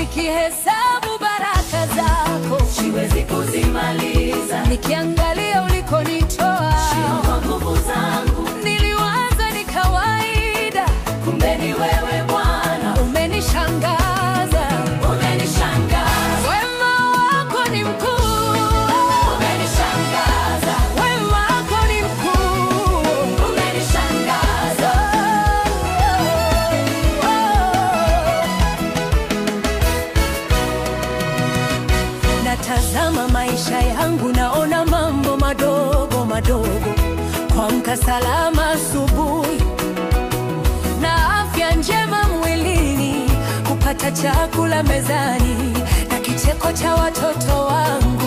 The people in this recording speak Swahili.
nikihesabu baraka zako, siwezi kuzimaliza. Nikiangalia ulikonitoa, sio kwa nguvu zangu. Niliwaza ni kawaida, kumbe ni wewe Bwana. Umenishangaza, umenishangaza. Wema wako ni mkuu. Umenishangaza. Wema wako ni mkuu. Umenishangaza. Natazama maisha yangu, naona mambo madogo madogo. Kuamka salama asubuhi, na afya njema mwilini, kupata chakula mezani, na kicheko cha watoto wangu.